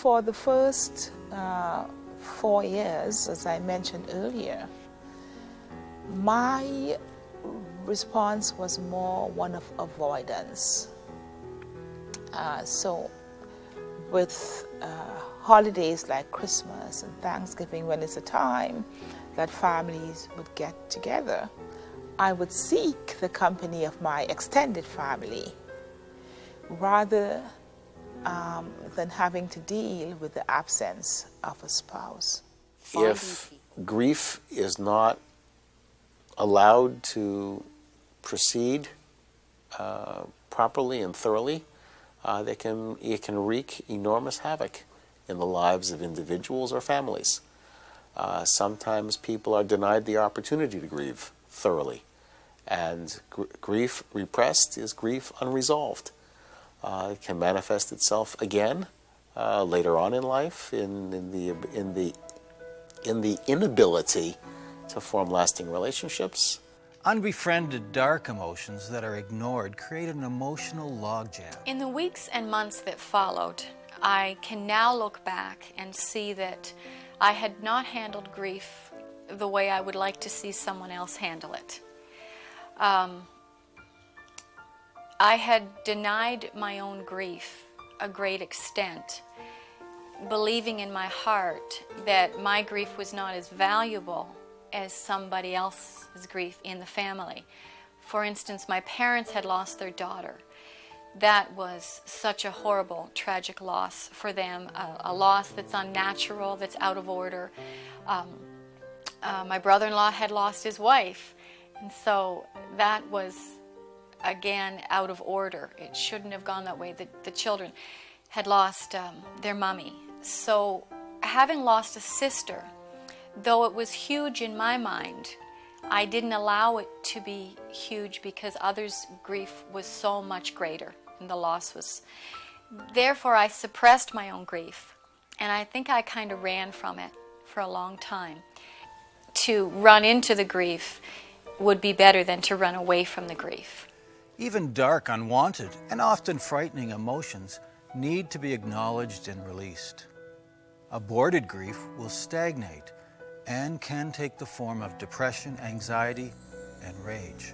for the first 4 years, as I mentioned earlier, my response was more one of avoidance. So with holidays like Christmas and Thanksgiving, when it's a time that families would get together, I would seek the company of my extended family rather than having to deal with the absence of a spouse. If grief is not allowed to proceed properly and thoroughly, it can wreak enormous havoc in the lives of individuals or families. Sometimes people are denied the opportunity to grieve thoroughly, and grief repressed is grief unresolved. It can manifest itself again later on in life in the inability to form lasting relationships. Unbefriended dark emotions that are ignored create an emotional logjam. In the weeks and months that followed, I can now look back and see that I had not handled grief the way I would like to see someone else handle it. I had denied my own grief a great extent, believing in my heart that my grief was not as valuable as somebody else's grief in the family. For instance, my parents had lost their daughter. That was such a horrible, tragic loss for them, a loss that's unnatural, that's out of order. My brother-in-law had lost his wife, and so that was, again, out of order. It shouldn't have gone that way. The children had lost their mummy. So having lost a sister, though it was huge in my mind, I didn't allow it to be huge because others' grief was so much greater and the loss was. Therefore, I suppressed my own grief, and I think I kind of ran from it for a long time. To run into the grief would be better than to run away from the grief. Even dark, unwanted, and often frightening emotions need to be acknowledged and released. Aborted grief will stagnate and can take the form of depression, anxiety, and rage.